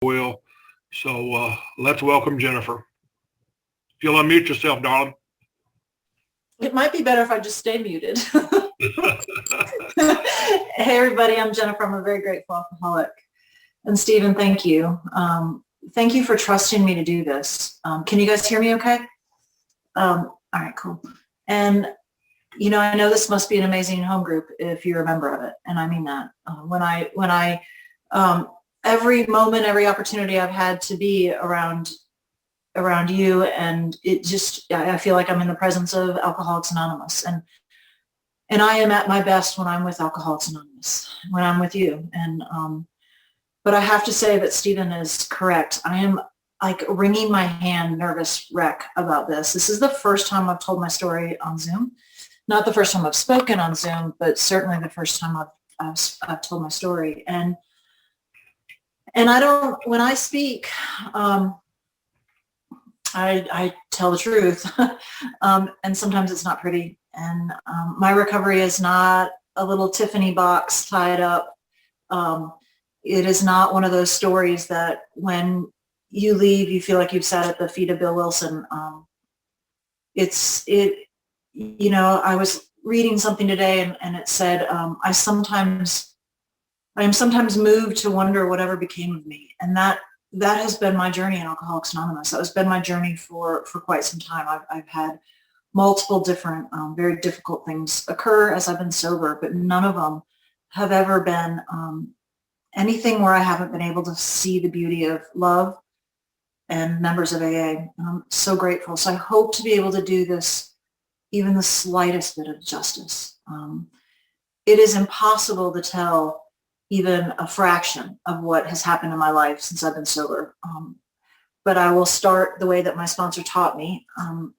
will. So let's welcome Jennifer. You'll unmute yourself, darling. It might be better if I just stay muted. Hey, everybody, I'm Jennifer. I'm a very grateful alcoholic. And Stephen, thank you. Thank you for trusting me to do this. Can you guys hear me okay? All right, cool. And, I know this must be an amazing home group if you're a member of it. And I mean that. Every moment, every opportunity I've had to be around you, and I feel like I'm in the presence of Alcoholics Anonymous, and I am at my best when I'm with Alcoholics Anonymous, when I'm with you. And but I have to say that Stephen is correct. I am like wringing my hand, nervous wreck about this. This is the first time I've told my story on Zoom. Not the first time I've spoken on Zoom, but certainly the first time I've told my story. And when I speak, I tell the truth, and sometimes it's not pretty. And my recovery is not a little Tiffany box tied up. It is not one of those stories that when you leave, you feel like you've sat at the feet of Bill Wilson. I was reading something today, and it said, I am sometimes moved to wonder whatever became of me. And that has been my journey in Alcoholics Anonymous. That has been my journey for quite some time. I've had multiple different, very difficult things occur as I've been sober, but none of them have ever been anything where I haven't been able to see the beauty of love and members of AA. And I'm so grateful. So I hope to be able to do this, even the slightest bit of justice. It is impossible to tell even a fraction of what has happened in my life since I've been sober. But I will start the way that my sponsor taught me.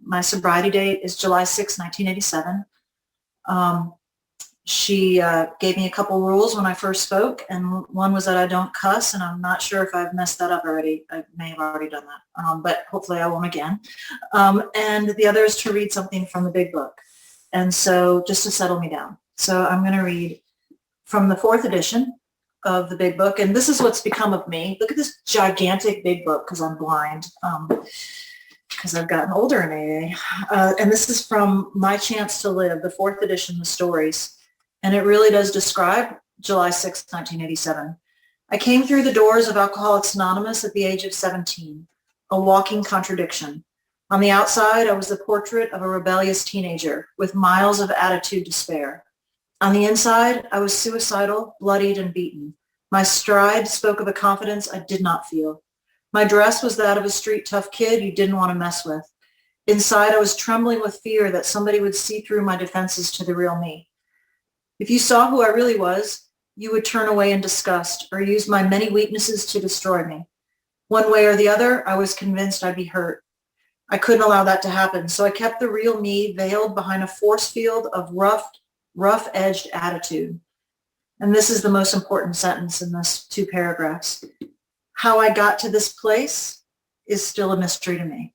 My sobriety date is July 6, 1987. She gave me a couple rules when I first spoke, and one was that I don't cuss, and I'm not sure if I've messed that up already. I may have already done that, but hopefully I won't again. And the other is to read something from the big book. And so just to settle me down. So I'm going to read from the 4th edition of the big book, and this is what's become of me. Look at this gigantic big book, because I'm blind, because I've gotten older in AA. And this is from My Chance to Live, the 4th edition, the stories. And it really does describe July 6, 1987. I came through the doors of Alcoholics Anonymous at the age of 17, a walking contradiction. On the outside, I was the portrait of a rebellious teenager with miles of attitude to spare. On the inside, I was suicidal, bloodied, and beaten. My stride spoke of a confidence I did not feel. My dress was that of a street tough kid you didn't want to mess with. Inside, I was trembling with fear that somebody would see through my defenses to the real me. If you saw who I really was, you would turn away in disgust or use my many weaknesses to destroy me. One way or the other, I was convinced I'd be hurt. I couldn't allow that to happen, so I kept the real me veiled behind a force field of rough-edged attitude. And this is the most important sentence in this 2 paragraphs. How I got to this place is still a mystery to me.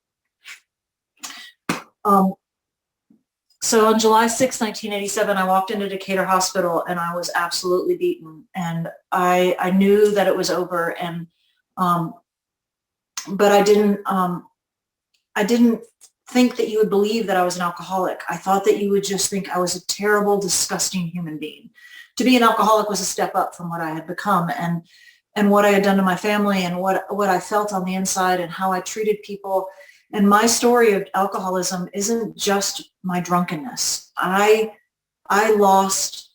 So on July 6, 1987, I walked into Decatur Hospital, and I was absolutely beaten. And I knew that it was over, and but I didn't think that you would believe that I was an alcoholic. I thought that you would just think I was a terrible, disgusting human being. To be an alcoholic was a step up from what I had become, and what I had done to my family, and what I felt on the inside, and how I treated people. And my story of alcoholism isn't just my drunkenness. I lost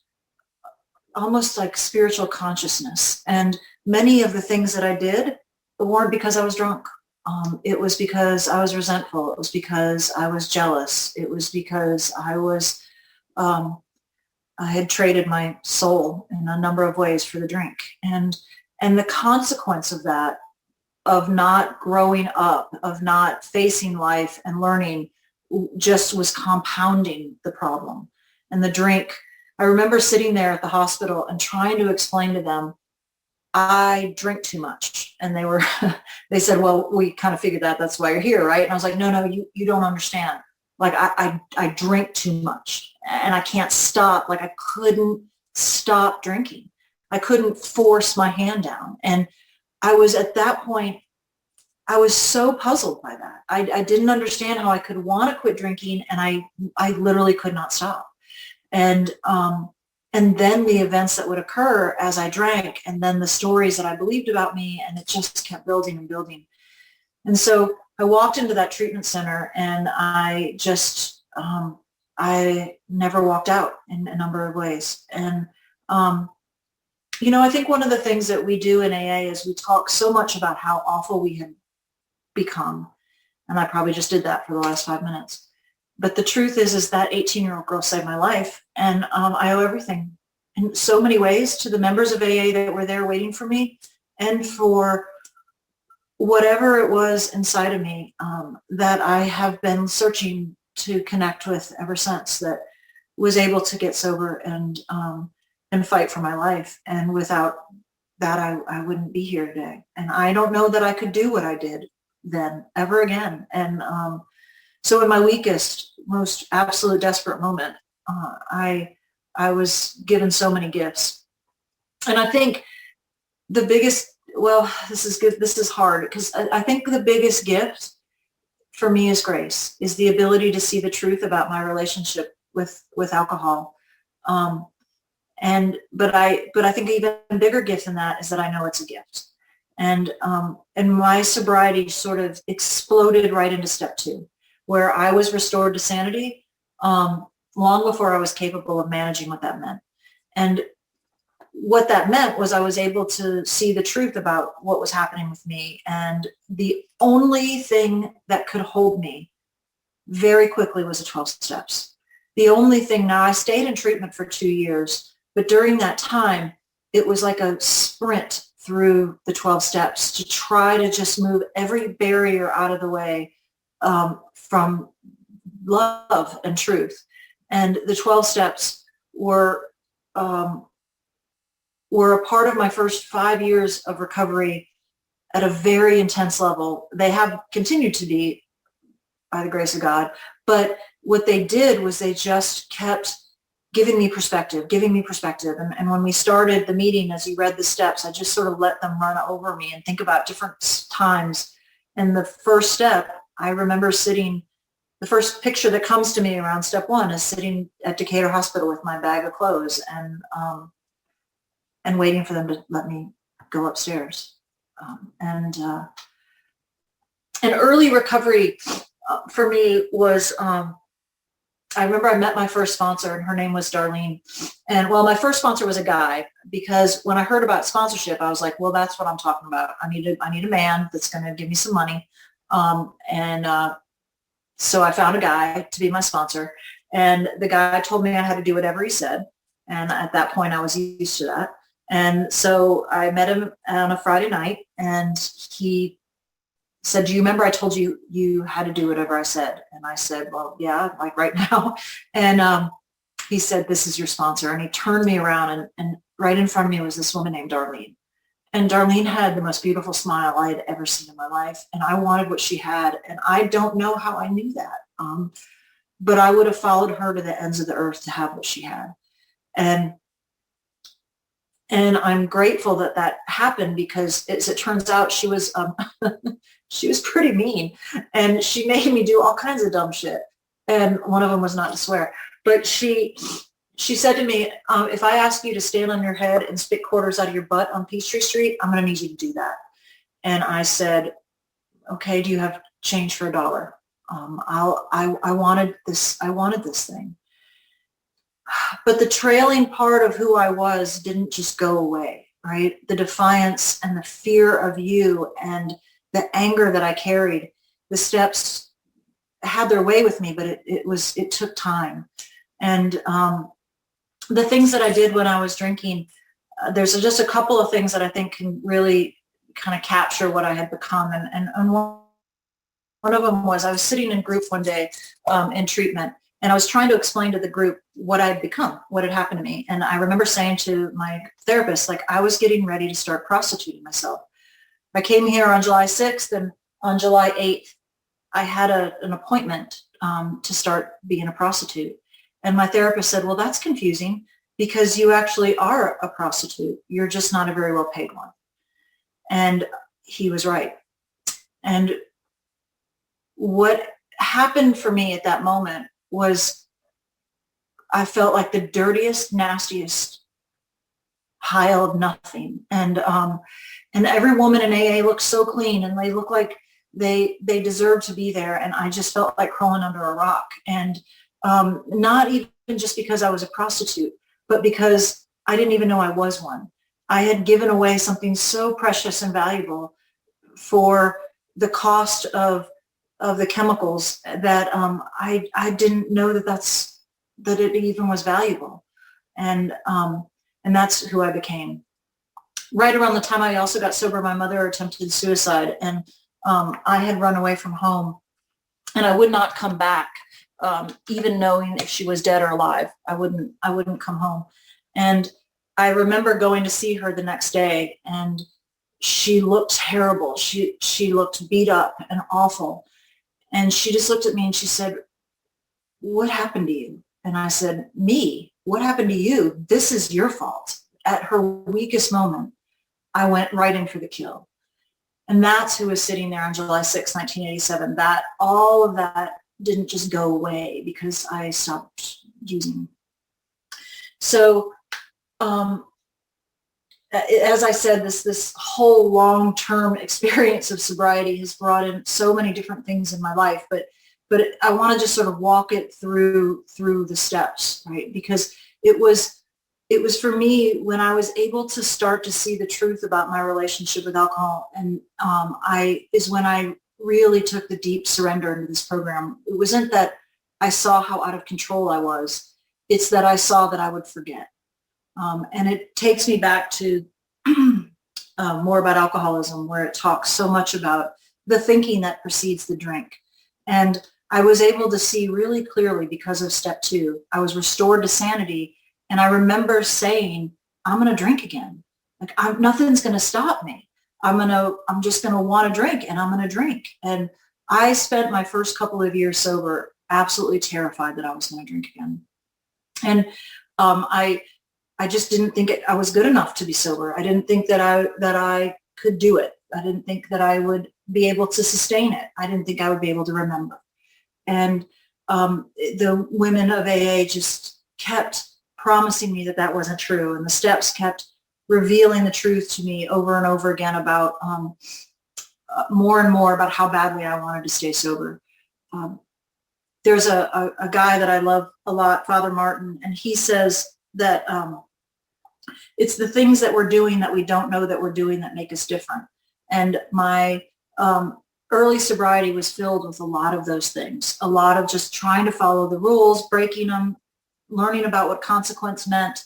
almost like spiritual consciousness. And many of the things that I did weren't because I was drunk. It was because I was resentful. It was because I was jealous. It was because I had traded my soul in a number of ways for the drink. And the consequence of that, of not growing up, of not facing life and learning, just was compounding the problem. And the drink, I remember sitting there at the hospital and trying to explain to them, I drink too much. And they said, well, we kind of figured that's why you're here, right? And I was like, no, you don't understand. Like I drink too much, and I can't stop. Like I couldn't stop drinking. I couldn't force my hand down. And I was at that point, I was so puzzled by that. I didn't understand how I could want to quit drinking, and I literally could not stop. And then the events that would occur as I drank, and then the stories that I believed about me, and it just kept building and building. And so I walked into that treatment center, and I just, I never walked out in a number of ways. And, I think one of the things that we do in AA is we talk so much about how awful we had become. And I probably just did that for the last 5 minutes. But the truth is that 18-year-old girl saved my life. And I owe everything in so many ways to the members of AA that were there waiting for me, and for whatever it was inside of me that I have been searching to connect with ever since, that was able to get sober and fight for my life. And without that, I wouldn't be here today. And I don't know that I could do what I did then ever again. And so in my weakest, most absolute desperate moment, I was given so many gifts. And I think the biggest, well, this is good, this is hard, because I think the biggest gift for me is grace, is the ability to see the truth about my relationship with alcohol. But I think even bigger gift than that is that I know it's a gift. And my sobriety sort of exploded right into step 2, where I was restored to sanity long before I was capable of managing what that meant. And what that meant was I was able to see the truth about what was happening with me. And the only thing that could hold me very quickly was the 12 steps. The only thing, now I stayed in treatment for 2 years, but during that time, it was like a sprint through the 12 steps to try to just move every barrier out of the way from love and truth. And the 12 steps were a part of my first 5 years of recovery at a very intense level. They have continued to be, by the grace of God, but what they did was they just kept giving me perspective. And when we started the meeting, as you read the steps, I just sort of let them run over me and think about different times. And the first step, I remember sitting, the first picture that comes to me around step 1 is sitting at Decatur Hospital with my bag of clothes and waiting for them to let me go upstairs. And early recovery for me was, I remember I met my first sponsor, and her name was Darlene. And well, my first sponsor was a guy, because when I heard about sponsorship, I was like, well, that's what I'm talking about. I need a man that's going to give me some money. So I found a guy to be my sponsor, and the guy told me I had to do whatever he said. And at that point, I was used to that. And so I met him on a Friday night, and he said, do you remember I told you you had to do whatever I said? And I said, well, yeah, like right now. And he said, this is your sponsor. And he turned me around, and right in front of me was this woman named Darlene. And Darlene had the most beautiful smile I had ever seen in my life. And I wanted what she had. And I don't know how I knew that. But I would have followed her to the ends of the earth to have what she had. And I'm grateful that that happened, because as it turns out, she was she was pretty mean, and she made me do all kinds of dumb shit. And one of them was not to swear. But she said to me, if I ask you to stand on your head and spit quarters out of your butt on Peachtree Street, I'm going to need you to do that. And I said, okay, do you have change for $1? I wanted this thing. But the trailing part of who I was didn't just go away, right? The defiance and the fear of you and the anger that I carried, the steps had their way with me, but it took time. And the things that I did when I was drinking, there's just a couple of things that I think can really kind of capture what I had become. And one of them was, I was sitting in group one day in treatment, and I was trying to explain to the group what I'd become, what had happened to me. And I remember saying to my therapist, like, I was getting ready to start prostituting myself. I came here on July 6th, and on July 8th, I had an appointment to start being a prostitute. And my therapist said, well, that's confusing, because you actually are a prostitute. You're just not a very well paid one. And he was right. And what happened for me at that moment was I felt like the dirtiest, nastiest pile of nothing. And every woman in AA looked so clean, and they looked like they deserved to be there. And I just felt like crawling under a rock. And not even just because I was a prostitute, but because I didn't even know I was one. I had given away something so precious and valuable for the cost of the chemicals that I didn't know that it even was valuable. And that's who I became. Right around the time I also got sober, my mother attempted suicide, and I had run away from home, and I would not come back, even knowing if she was dead or alive. I wouldn't come home. And I remember going to see her the next day, and she looked terrible. She looked beat up and awful. And she just looked at me and she said, "What happened to you?" And I said, "Me? What happened to you? This is your fault." At her weakest moment, I went right in for the kill. And that's who was sitting there on July 6, 1987. That all of that didn't just go away because I stopped using. So, as I said, this whole long-term experience of sobriety has brought in so many different things in my life, but I want to just sort of walk it through the steps, right? Because it was for me when I was able to start to see the truth about my relationship with alcohol, and when I really took the deep surrender into this program. It wasn't that I saw how out of control I was; it's that I saw that I would forget. And it takes me back to more about alcoholism, where it talks so much about the thinking that precedes the drink. And I was able to see really clearly because of step 2. I was restored to sanity. And I remember saying, I'm going to drink again. Like nothing's going to stop me. I'm just going to want to drink, and I'm going to drink. And I spent my first couple of years sober absolutely terrified that I was going to drink again. And I just didn't think I was good enough to be sober. I didn't think that I could do it. I didn't think that I would be able to sustain it. I didn't think I would be able to remember. And the women of AA just kept promising me that that wasn't true. And the steps kept revealing the truth to me over and over again about more and more about how badly I wanted to stay sober. There's a guy that I love a lot, Father Martin, and he says that it's the things that we're doing that we don't know that we're doing that make us different. And my early sobriety was filled with a lot of those things, a lot of just trying to follow the rules, breaking them, learning about what consequence meant,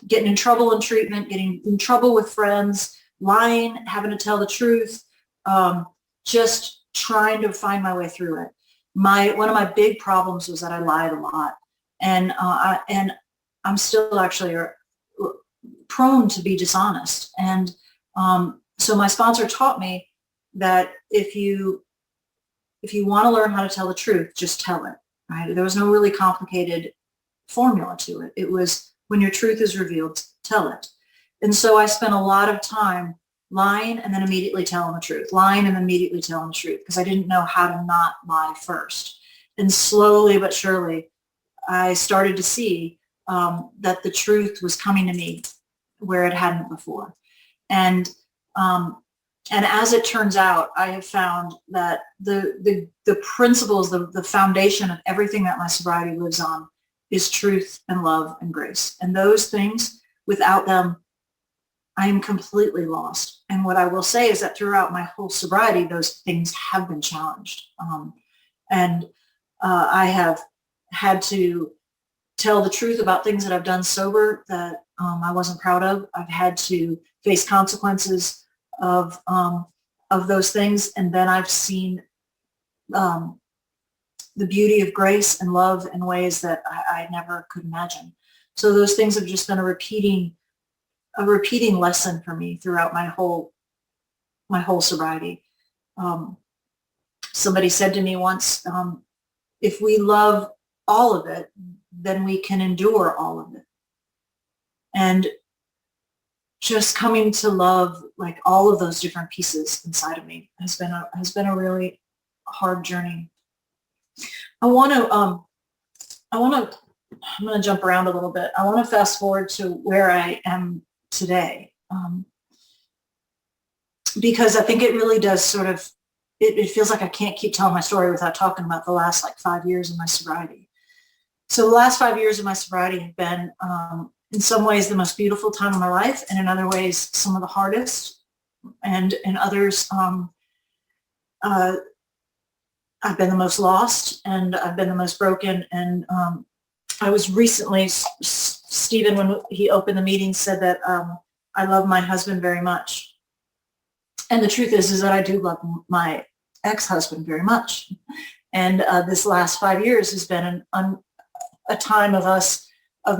getting in trouble in treatment, getting in trouble with friends, lying, having to tell the truth, just trying to find my way through it. One of my big problems was that I lied a lot. And I'm still actually prone to be dishonest. And so my sponsor taught me that if you want to learn how to tell the truth, just tell it, right? There was no really complicated formula to it. It was when your truth is revealed, tell it. And so I spent a lot of time lying and then immediately telling the truth, lying and immediately telling the truth, because I didn't know how to not lie first. And slowly but surely, I started to see that the truth was coming to me where it hadn't before. And as it turns out, I have found that the principles, the foundation of everything that my sobriety lives on is truth and love and grace. And those things, without them, I am completely lost. And what I will say is that throughout my whole sobriety, those things have been challenged. I have had to tell the truth about things that I've done sober that I wasn't proud of. I've had to face consequences of those things, and then I've seen the beauty of grace and love in ways that I never could imagine. So those things have just been a repeating lesson for me throughout my whole sobriety. Somebody said to me once, if we love all of it, then we can endure all of it. And just coming to love like all of those different pieces inside of me has been a really hard journey. I'm going to jump around a little bit. I want to fast forward to where I am today, because I think it really does sort of, it feels like I can't keep telling my story without talking about the last like 5 years of my sobriety. So the last 5 years of my sobriety have been, in some ways, the most beautiful time of my life, and in other ways, some of the hardest, and in others, I've been the most lost, and I've been the most broken. And I was recently, Stephen, when he opened the meeting, said that I love my husband very much. And the truth is that I do love my ex-husband very much. And this last 5 years has been a time of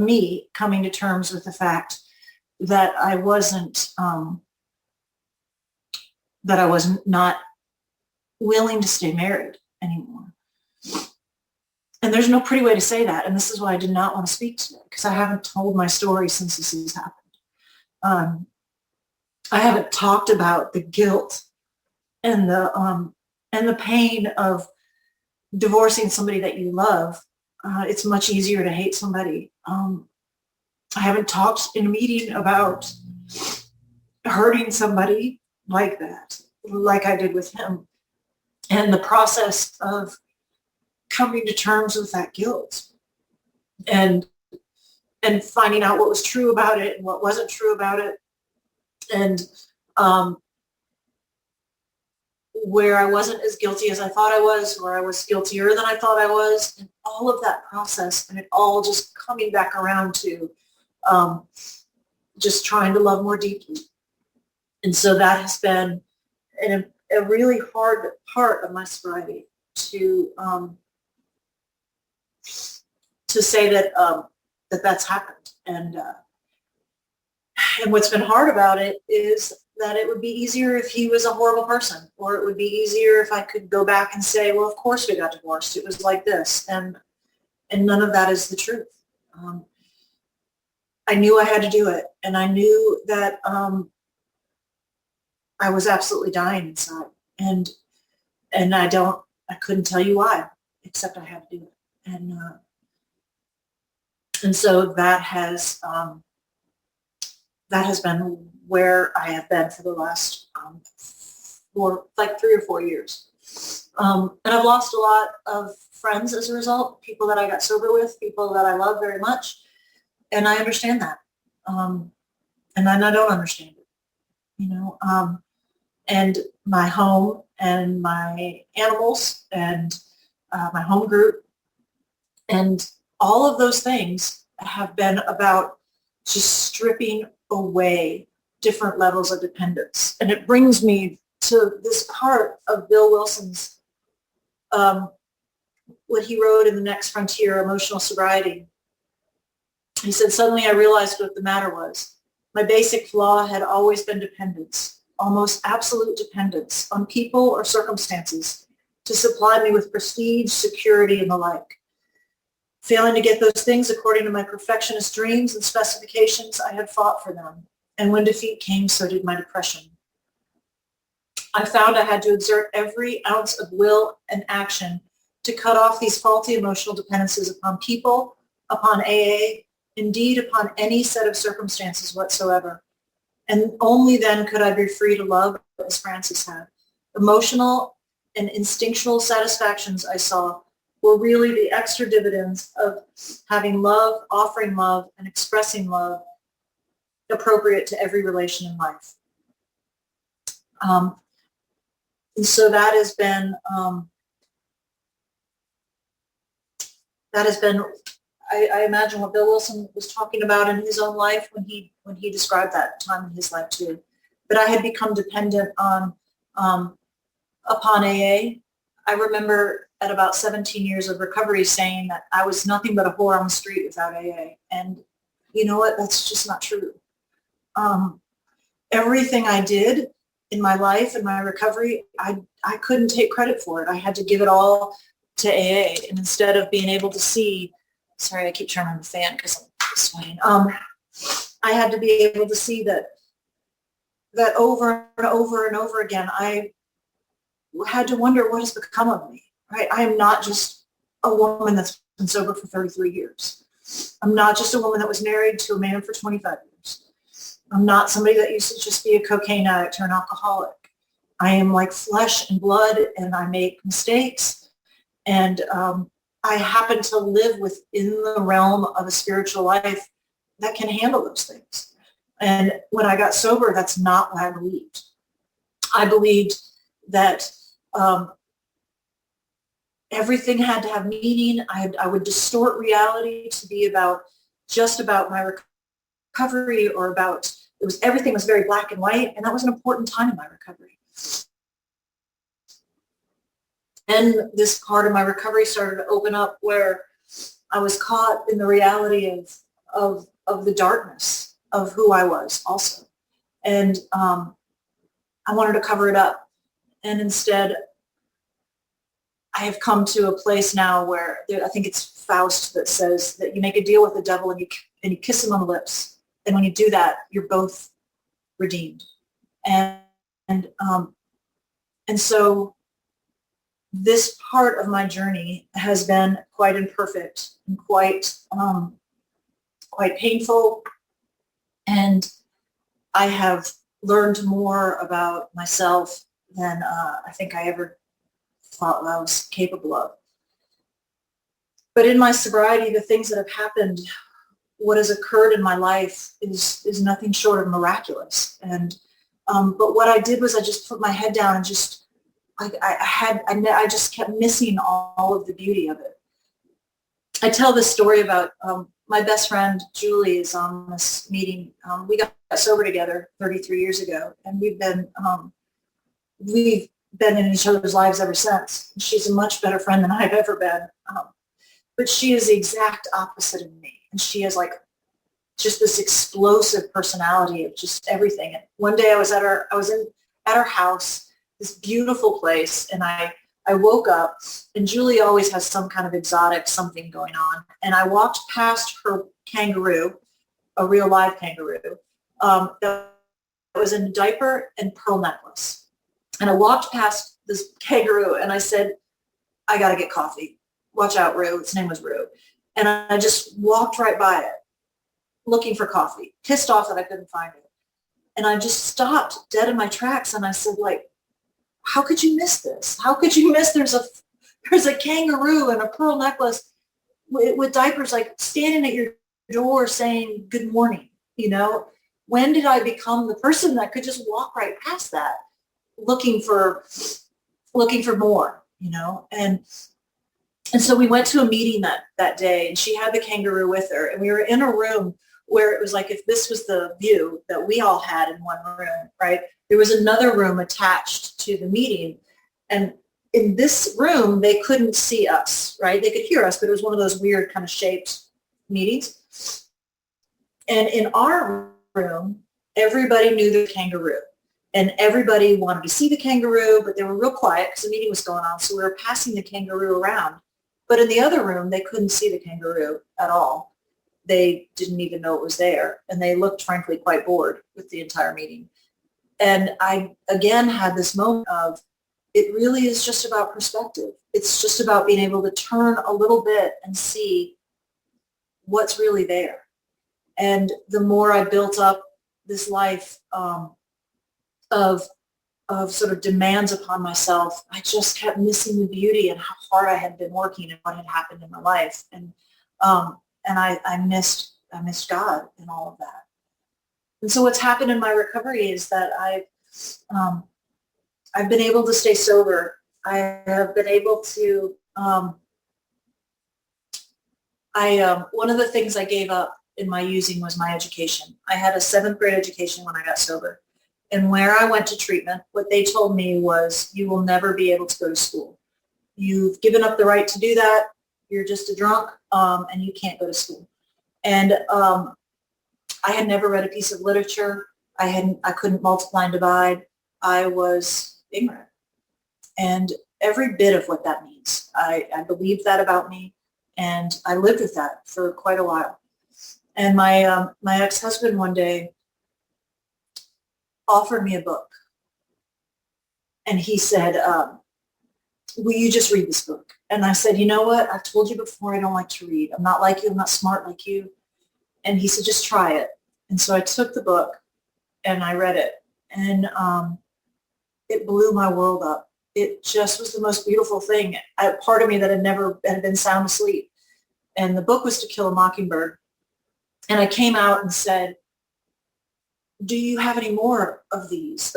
me coming to terms with the fact that I wasn't not willing to stay married anymore. And there's no pretty way to say that. And this is why I did not want to speak today, because I haven't told my story since this has happened. I haven't talked about the guilt and the pain of divorcing somebody that you love. It's much easier to hate somebody. I haven't talked in a meeting about hurting somebody like that, like I did with him, and the process of coming to terms with that guilt and finding out what was true about it and what wasn't true about it, and where I wasn't as guilty as I thought I was, where I was guiltier than I thought I was, and all of that process, and it all just coming back around to just trying to love more deeply. And so that has been a really hard part of my sobriety to say that that's happened. And what's been hard about it is that it would be easier if he was a horrible person, or it would be easier if I could go back and say, well, of course we got divorced. It was like this. And none of that is the truth. I knew I had to do it. And I knew that I was absolutely dying inside. And I couldn't tell you why, except I had to do it. And so that has been where I have been for the last 3 or 4 years. And I've lost a lot of friends as a result, people that I got sober with, people that I love very much. And I understand that. And then I don't understand it, and my home and my animals and my home group and all of those things have been about just stripping away different levels of dependence. And it brings me to this part of Bill Wilson's, what he wrote in The Next Frontier, Emotional Sobriety. He said, suddenly I realized what the matter was. My basic flaw had always been dependence, almost absolute dependence on people or circumstances to supply me with prestige, security, and the like. Failing to get those things according to my perfectionist dreams and specifications, I had fought for them. And when defeat came, so did my depression. I found I had to exert every ounce of will and action to cut off these faulty emotional dependencies upon people, upon AA, indeed upon any set of circumstances whatsoever. And only then could I be free to love as Francis had. Emotional and instinctual satisfactions, I saw, were really the extra dividends of having love, offering love, and expressing love appropriate to every relation in life. And so that has been I imagine what Bill Wilson was talking about in his own life when he described that time in his life too. But I had become dependent on upon AA. I remember at about 17 years of recovery saying that I was nothing but a whore on the street without AA. And you know what? That's just not true. Everything I did in my life and my recovery, I couldn't take credit for it. I had to give it all to AA. And instead of being able to see, sorry, I keep turning on the fan because I'm swaying. I had to be able to see that that over and over and over again, I had to wonder what has become of me, right? I am not just a woman that's been sober for 33 years. I'm not just a woman that was married to a man for 25 years. I'm not somebody that used to just be a cocaine addict or an alcoholic. I am like flesh and blood, and I make mistakes. And I happen to live within the realm of a spiritual life that can handle those things. And when I got sober, that's not what I believed. I believed that everything had to have meaning. I would distort reality to be just about my recovery, or everything was very black and white, and that was an important time in my recovery. And this part of my recovery started to open up where I was caught in the reality of the darkness of who I was also. And I wanted to cover it up. And instead, I have come to a place now where I think it's Faust that says that you make a deal with the devil and you kiss him on the lips. And when you do that, you're both redeemed. And so this part of my journey has been quite imperfect and quite painful. And I have learned more about myself than I think I ever thought I was capable of. But in my sobriety, the things that have happened, what has occurred in my life is nothing short of miraculous. And but what I did was I just put my head down and just I just kept missing all of the beauty of it. I tell this story about my best friend Julie is on this meeting. We got sober together 33 years ago, and we've been in each other's lives ever since. She's a much better friend than I've ever been. But she is the exact opposite of me. And she has like just this explosive personality of just everything. And one day I was at her house, this beautiful place, and I woke up, and Julie always has some kind of exotic something going on. And I walked past her kangaroo, a real live kangaroo, that was in a diaper and pearl necklace. And I walked past this kangaroo and I said, I got to get coffee. Watch out, Rue. Its name was Rue. And I just walked right by it, looking for coffee, pissed off that I couldn't find it. And I just stopped dead in my tracks, and I said, like, how could you miss this? How could you miss there's a kangaroo and a pearl necklace with diapers, like standing at your door saying good morning, you know? When did I become the person that could just walk right past that, looking for more, you know? And so we went to a meeting that day, and she had the kangaroo with her, and we were in a room where it was like, if this was the view that we all had in one room, right? There was another room attached to the meeting. And in this room, they couldn't see us, right? They could hear us, but it was one of those weird kind of shaped meetings. And in our room, everybody knew the kangaroo. And everybody wanted to see the kangaroo, but they were real quiet because the meeting was going on. So we were passing the kangaroo around. But in the other room, they couldn't see the kangaroo at all. They didn't even know it was there. And they looked, frankly, quite bored with the entire meeting. And I, again, had this moment of, it really is just about perspective. It's just about being able to turn a little bit and see what's really there. And the more I built up this life of sort of demands upon myself, I just kept missing the beauty and how hard I had been working and what had happened in my life. And I missed God and all of that. And so what's happened in my recovery is that I've been able to stay sober. I have been able to, one of the things I gave up in my using was my education. I had a 7th grade education when I got sober. And where I went to treatment, what they told me was, you will never be able to go to school. You've given up the right to do that. You're just a drunk, and you can't go to school. And I had never read a piece of literature. I couldn't multiply and divide. I was ignorant. And every bit of what that means, I believed that about me, and I lived with that for quite a while. And my ex-husband one day offered me a book. And he said, will you just read this book? And I said, you know what? I've told you before, I don't like to read. I'm not like you. I'm not smart like you. And he said, just try it. And so I took the book and I read it. And it blew my world up. It just was the most beautiful thing. Part of me that had been sound asleep. And the book was To Kill a Mockingbird. And I came out and said, do you have any more of these?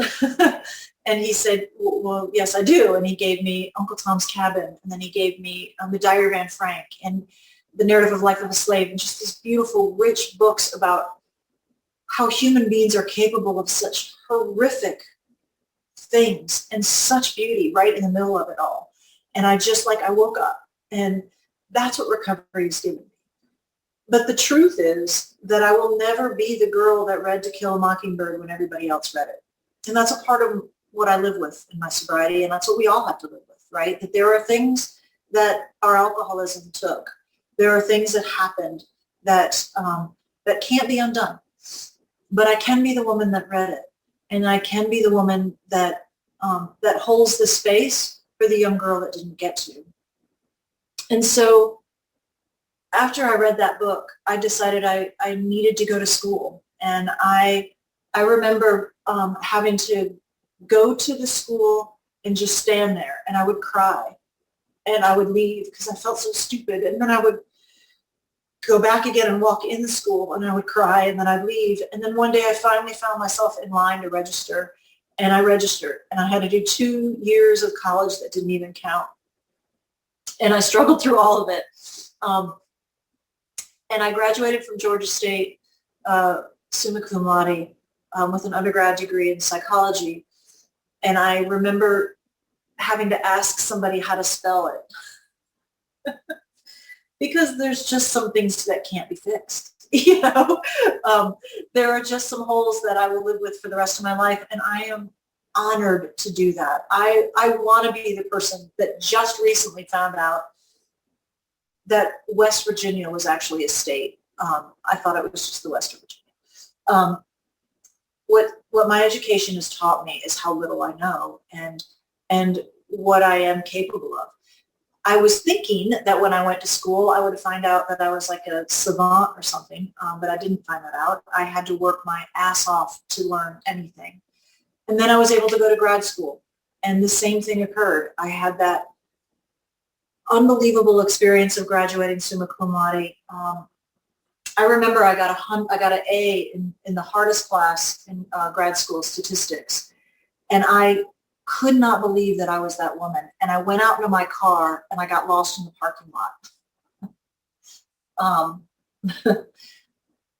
And he said, well, yes, I do. And he gave me Uncle Tom's Cabin. And then he gave me The Diary of Anne Frank and The Narrative of Life of a Slave, and just these beautiful, rich books about how human beings are capable of such horrific things and such beauty right in the middle of it all. And I woke up, and that's what recovery has given me. But the truth is that I will never be the girl that read To Kill a Mockingbird when everybody else read it. And that's a part of what I live with in my sobriety, and that's what we all have to live with, right? That there are things that our alcoholism took. There are things that happened that that can't be undone. But I can be the woman that read it, and I can be the woman that that holds the space for the young girl that didn't get to. And so after I read that book, I decided I needed to go to school. And I remember having to go to the school and just stand there, and I would cry, and I would leave because I felt so stupid. And then I would go back again and walk in the school, and I would cry, and then I'd leave. And then one day I finally found myself in line to register, and I registered, and I had to do 2 years of college that didn't even count. And I struggled through all of it. And I graduated from Georgia State summa cum laude with an undergrad degree in psychology. And I remember having to ask somebody how to spell it. Because there's just some things that can't be fixed. There are just some holes that I will live with for the rest of my life, and I am honored to do that. I want to be the person that just recently found out that West Virginia was actually a state. I thought it was just the West of Virginia. What my education has taught me is how little I know and what I am capable of. I was thinking that when I went to school, I would find out that I was like a savant or something, but I didn't find that out. I had to work my ass off to learn anything. And then I was able to go to grad school, and the same thing occurred. I had that unbelievable experience of graduating summa cum laude. I remember I got an A in the hardest class in grad school, statistics, and I could not believe that I was that woman. And I went out into my car and I got lost in the parking lot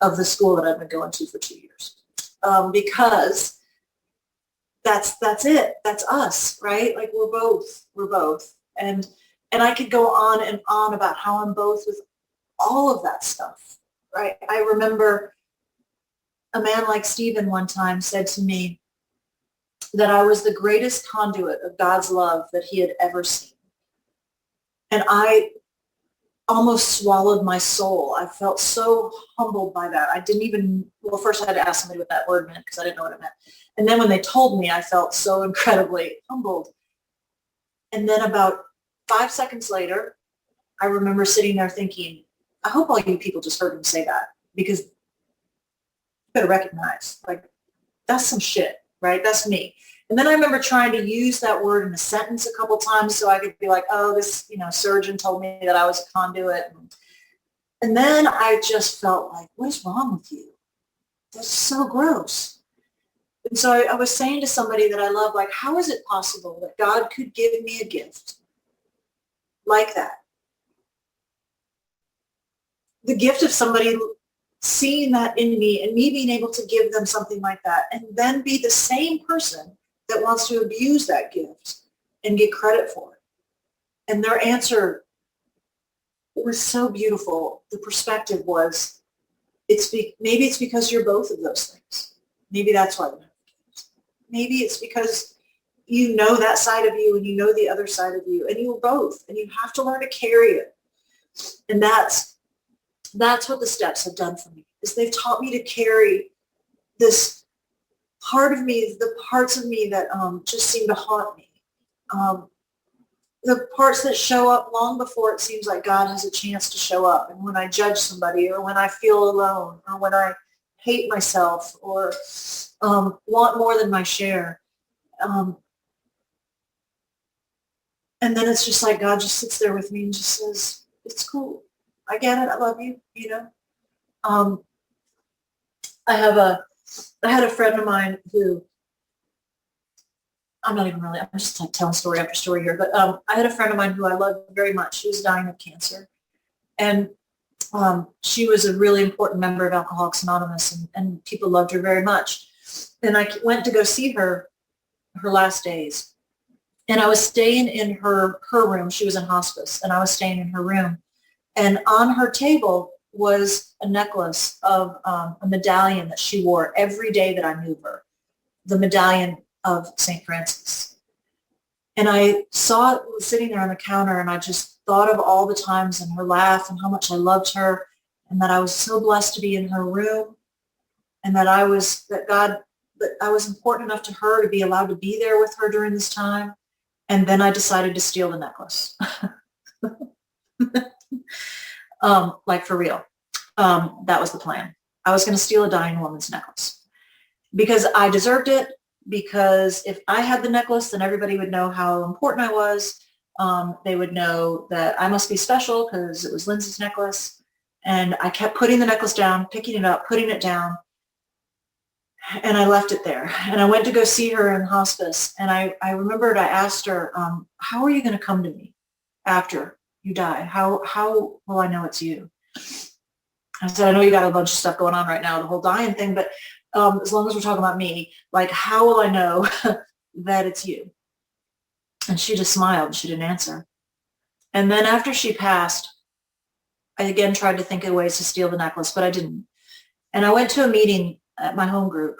of the school that I've been going to for 2 years. Because that's it. That's us, right? Like we're both. And I could go on and on about how I'm both with all of that stuff, right? I remember a man like Stephen one time said to me that I was the greatest conduit of God's love that he had ever seen. And I almost swallowed my soul. I felt so humbled by that. I didn't even, well, first I had to ask somebody what that word meant because I didn't know what it meant. And then when they told me, I felt so incredibly humbled. And then about 5 seconds later, I remember sitting there thinking, I hope all you people just heard him say that, because you better recognize, like, that's some shit, right? That's me. And then I remember trying to use that word in a sentence a couple times so I could be like, oh, this, surgeon told me that I was a conduit. And then I just felt like, what is wrong with you? That's so gross. And so I was saying to somebody that I love, like, how is it possible that God could give me a gift like that? The gift of somebody seeing that in me and me being able to give them something like that, and then be the same person that wants to abuse that gift and get credit for it. And their answer was so beautiful. The perspective was, maybe it's because you're both of those things. Maybe that's why. Maybe it's because you know that side of you and you know the other side of you, and you're both, and you have to learn to carry it. And that's what the steps have done for me, is they've taught me to carry this part of me, the parts of me that just seem to haunt me, the parts that show up long before it seems like God has a chance to show up, and when I judge somebody, or when I feel alone, or when I hate myself, or want more than my share. And then it's just like God just sits there with me and just says, it's cool. I get it. I love you, you know. I had a friend of mine who, I'm just like telling story after story here, but I had a friend of mine who I loved very much. She was dying of cancer. And she was a really important member of Alcoholics Anonymous, and people loved her very much. And I went to go see her last days. And I was staying in her room. She was in hospice, and I was staying in her room. And on her table was a necklace of a medallion that she wore every day that I knew her, the medallion of St. Francis. And I saw it sitting there on the counter, and I just thought of all the times and her laugh and how much I loved her, and that I was so blessed to be in her room, and that I was important enough to her to be allowed to be there with her during this time. And then I decided to steal the necklace. Like for real. That was the plan. I was going to steal a dying woman's necklace because I deserved it. Because if I had the necklace, then everybody would know how important I was. They would know that I must be special because it was Lindsay's necklace. And I kept putting the necklace down, picking it up, putting it down. And I left it there. And I went to go see her in hospice. And I remembered I asked her, how are you going to come to me after you die? How will I know it's you? I said, I know you got a bunch of stuff going on right now, the whole dying thing, but as long as we're talking about me, like, how will I know that it's you? And she just smiled. She didn't answer. And then after she passed, I again tried to think of ways to steal the necklace, but I didn't. And I went to a meeting at my home group,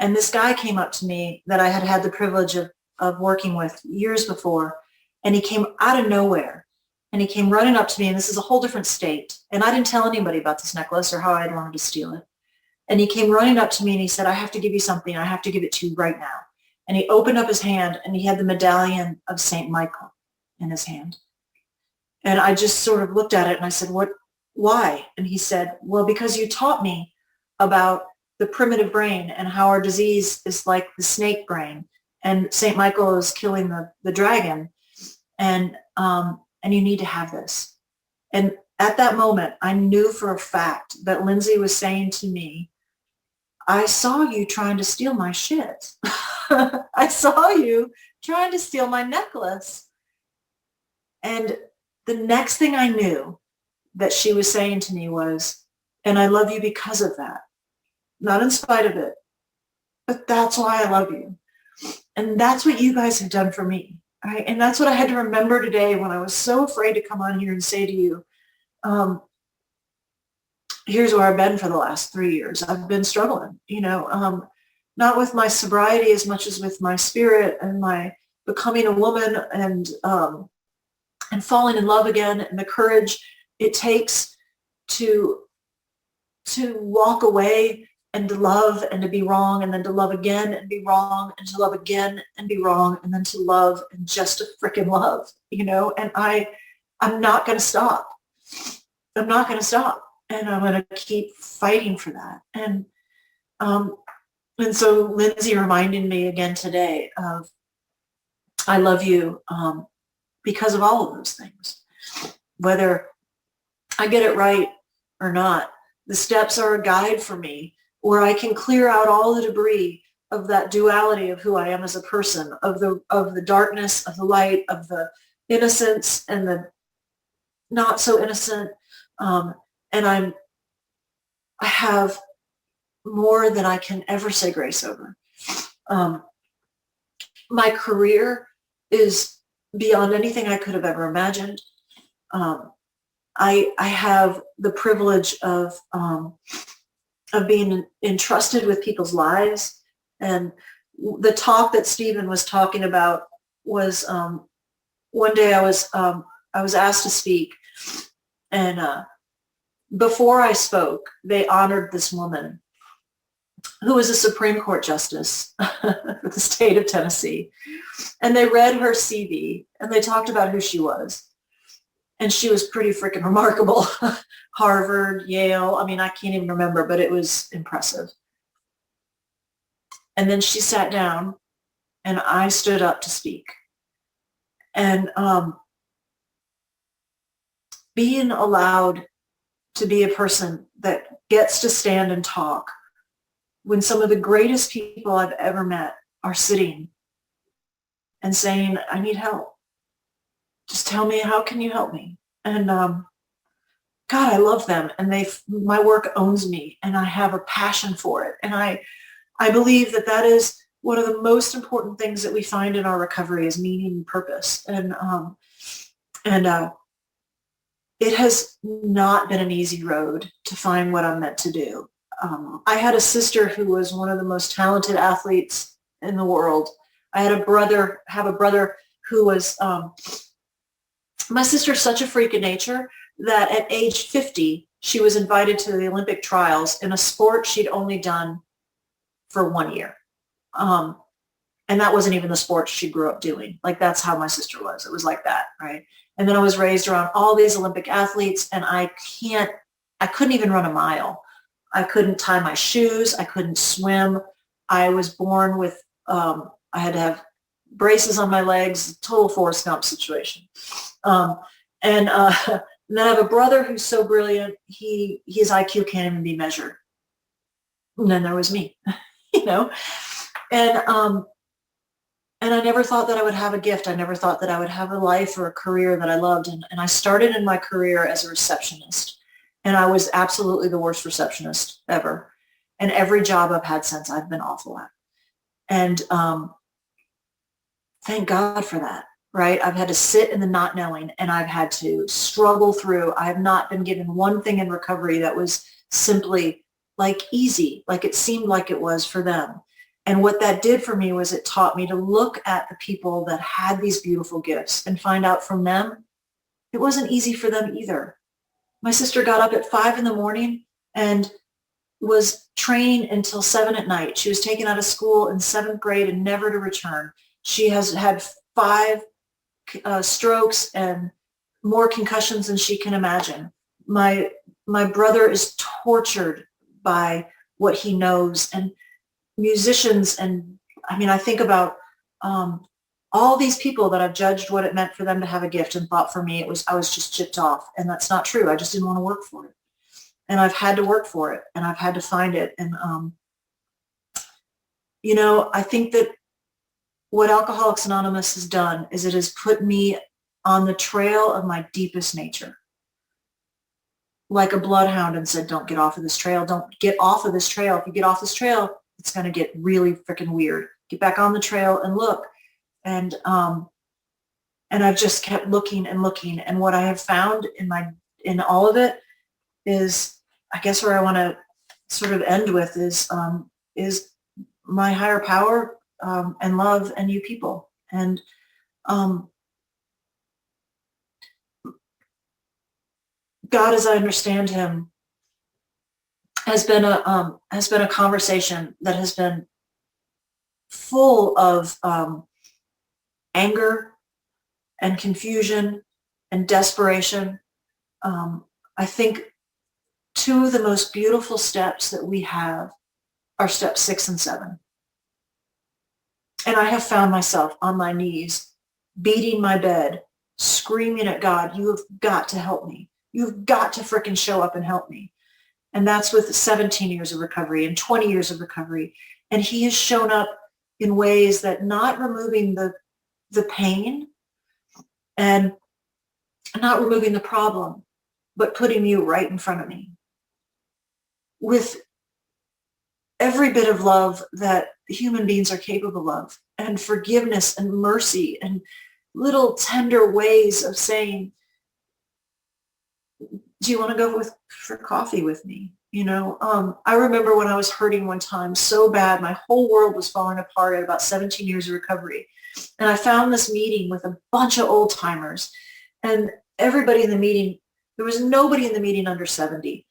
and this guy came up to me that I had had the privilege of working with years before, and he came out of nowhere, and he came running up to me, and this is a whole different state, and I didn't tell anybody about this necklace or how I had wanted to steal it. And he came running up to me, and he said, I have to give you something. I have to give it to you right now. And he opened up his hand, and he had the medallion of St. Michael in his hand. And I just sort of looked at it, and I said, why? And he said, well, because you taught me about the primitive brain and how our disease is like the snake brain, and St. Michael is killing the dragon, and you need to have this. And at that moment, I knew for a fact that Lindsay was saying to me, I saw you trying to steal my shit. I saw you trying to steal my necklace. And the next thing I knew that she was saying to me was, and I love you because of that. Not in spite of it, but that's why I love you. And that's what you guys have done for me. Right? And that's what I had to remember today when I was so afraid to come on here and say to you, here's where I've been for the last 3 years. I've been struggling, not with my sobriety as much as with my spirit and my becoming a woman and falling in love again, and the courage it takes to walk away and to love and to be wrong, and then to love again and be wrong, and to love again and be wrong, and then to love and just to frickin' love, and I'm not going to stop. I'm not going to stop. And I'm going to keep fighting for that. And so Lindsay reminded me again today of, I love you because of all of those things. Whether I get it right or not, the steps are a guide for me where I can clear out all the debris of that duality of who I am as a person, of the darkness, of the light, of the innocence and the not so innocent. And I have more than I can ever say grace over. My career is beyond anything I could have ever imagined. I have the privilege of being entrusted with people's lives. And the talk that Stephen was talking about was one day I was asked to speak, and before I spoke, they honored this woman who was a Supreme Court justice for the state of Tennessee. And they read her CV and they talked about who she was. And she was pretty freaking remarkable. Harvard, Yale, I mean, I can't even remember, but it was impressive. And then she sat down and I stood up to speak. And being allowed to be a person that gets to stand and talk when some of the greatest people I've ever met are sitting and saying, I need help. Just tell me, how can you help me? And God, I love them. And my work owns me and I have a passion for it. And I believe that that is one of the most important things that we find in our recovery is meaning and purpose. And it has not been an easy road to find what I'm meant to do. I had a sister who was one of the most talented athletes in the world. I had have a brother who was, my sister's such a freak of nature that at age 50, she was invited to the Olympic trials in a sport she'd only done for 1 year. And that wasn't even the sport she grew up doing. Like, that's how my sister was. It was like that, right? And then I was raised around all these Olympic athletes, and I couldn't even run a mile. I couldn't tie my shoes. I couldn't swim. I was born with, I had to have braces on my legs, total Forrest Gump situation. And then I have a brother who's so brilliant, his IQ can't even be measured. And then there was me, you know? And I never thought that I would have a gift. I never thought that I would have a life or a career that I loved. And I started in my career as a receptionist. And I was absolutely the worst receptionist ever. And every job I've had since, I've been awful at. And thank God for that, right? I've had to sit in the not knowing, and I've had to struggle through. I have not been given one thing in recovery that was simply like easy, like it seemed like it was for them. And what that did for me was it taught me to look at the people that had these beautiful gifts and find out from them, it wasn't easy for them either. My sister got up at 5 a.m. and was training until 7 p.m. She was taken out of school in 7th grade and never to return. She has had 5 strokes and more concussions than she can imagine. My brother is tortured by what he knows, and musicians, and I mean, I think about all these people that I've judged what it meant for them to have a gift, and thought for me I was just chipped off, and that's not true. I just didn't want to work for it, and I've had to work for it, and I've had to find it. And you know, I think that what Alcoholics Anonymous has done is it has put me on the trail of my deepest nature, like a bloodhound, and said, don't get off of this trail. Don't get off of this trail. If you get off this trail, it's going to get really freaking weird. Get back on the trail and look. And I've just kept looking and looking. And what I have found in all of it is, I guess where I want to sort of end with is my higher power and love and you people. And God, as I understand him, has been a conversation that has been full of anger and confusion and desperation. I think 2 of the most beautiful steps that we have are steps 6 and 7. And I have found myself on my knees, beating my bed, screaming at God, you have got to help me. You've got to frickin' show up and help me. And that's with 17 years of recovery and 20 years of recovery. And he has shown up in ways that, not removing the pain and not removing the problem, but putting you right in front of me with every bit of love that human beings are capable of, and forgiveness and mercy and little tender ways of saying, do you want to go for coffee with me? You know, I remember when I was hurting one time so bad, my whole world was falling apart at about 17 years of recovery. And I found this meeting with a bunch of old timers, and everybody in the meeting, there was nobody in the meeting under 70.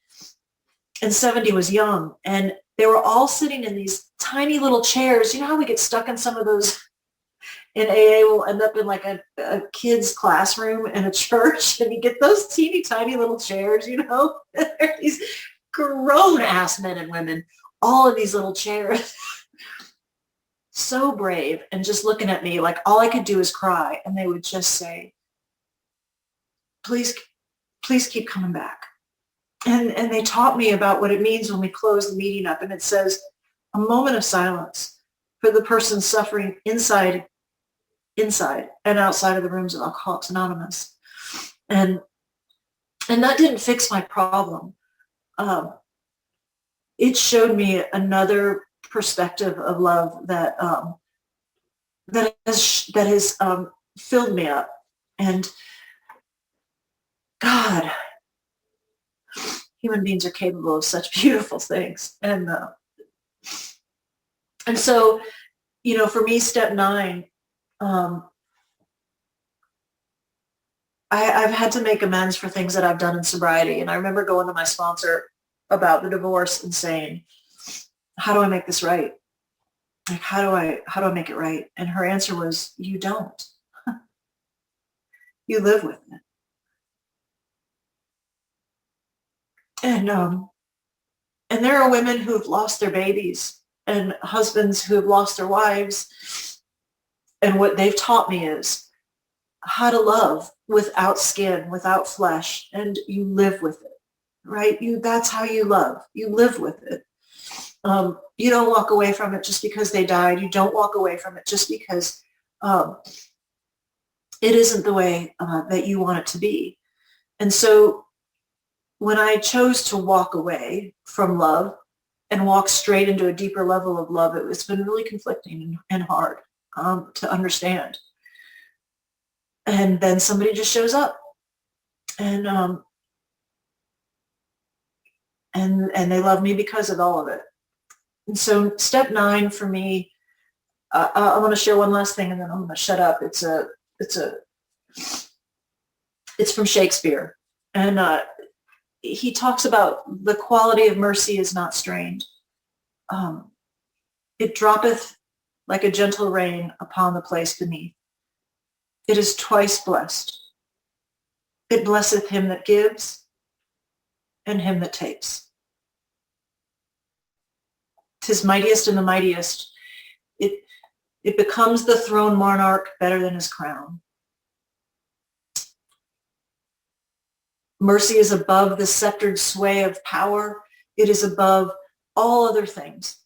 and 70 was young. And they were all sitting in these tiny little chairs. You know how we get stuck in some of those in AA, we'll end up in like a kid's classroom in a church, and you get those teeny tiny little chairs, you know? They're these grown-ass men and women, all in these little chairs. So brave, and just looking at me like all I could do is cry, and they would just say, please keep coming back. And they taught me about what it means when we close the meeting up, and it says a moment of silence for the person suffering inside and outside of the rooms of Alcoholics Anonymous. And that didn't fix my problem. It showed me another perspective of love that has filled me up. And God, human beings are capable of such beautiful things. And so, you know, for me, step 9, I've had to make amends for things that I've done in sobriety. And I remember going to my sponsor about the divorce and saying, how do I make this right? Like, how do I make it right? And her answer was, you don't. You live with it. And there are women who have lost their babies and husbands who have lost their wives. And what they've taught me is how to love without skin, without flesh, and you live with it, right? That's how you love. You live with it. You don't walk away from it just because they died. You don't walk away from it just because it isn't the way that you want it to be. And so when I chose to walk away from love and walk straight into a deeper level of love, it's been really conflicting and hard to understand. And then somebody just shows up, and they love me because of all of it. And so step 9 for me, I want to share one last thing, and then I'm going to shut up. It's from Shakespeare, and he talks about the quality of mercy is not strained. It droppeth like a gentle rain upon the place beneath. It is twice blessed. It blesseth him that gives and him that takes. 'Tis mightiest in the mightiest. It becomes the throne monarch better than his crown. Mercy is above the sceptered sway of power. It is above all other things.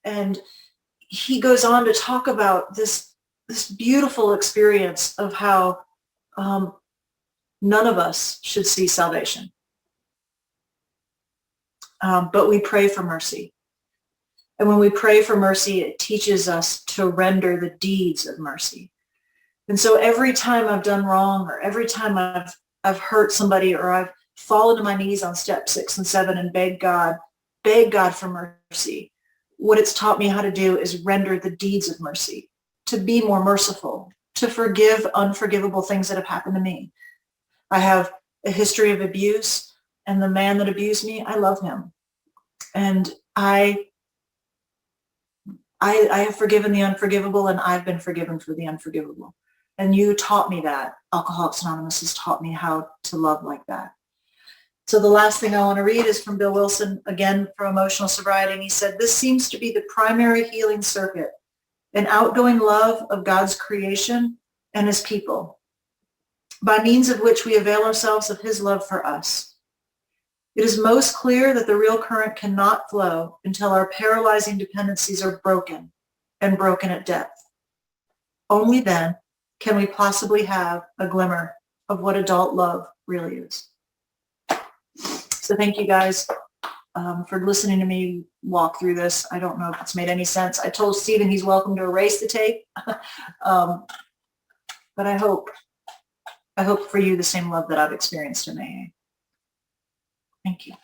And he goes on to talk about this beautiful experience of how none of us should see salvation. But we pray for mercy. And when we pray for mercy, it teaches us to render the deeds of mercy. And so every time I've done wrong, or every time I've hurt somebody, or I've fallen to my knees on step 6 and 7 and beg God for mercy, what it's taught me how to do is render the deeds of mercy, to be more merciful, to forgive unforgivable things that have happened to me. I have a history of abuse, and the man that abused me, I love him. And I have forgiven the unforgivable, and I've been forgiven for the unforgivable. And you taught me that. Alcoholics Anonymous has taught me how to love like that. So the last thing I want to read is from Bill Wilson, again, from Emotional Sobriety. And he said, this seems to be the primary healing circuit, an outgoing love of God's creation and his people, by means of which we avail ourselves of his love for us. It is most clear that the real current cannot flow until our paralyzing dependencies are broken, and broken at depth. Only then can we possibly have a glimmer of what adult love really is. So thank you guys for listening to me walk through this. I don't know if it's made any sense. I told Stephen he's welcome to erase the tape, but I hope for you the same love that I've experienced in AA. Thank you.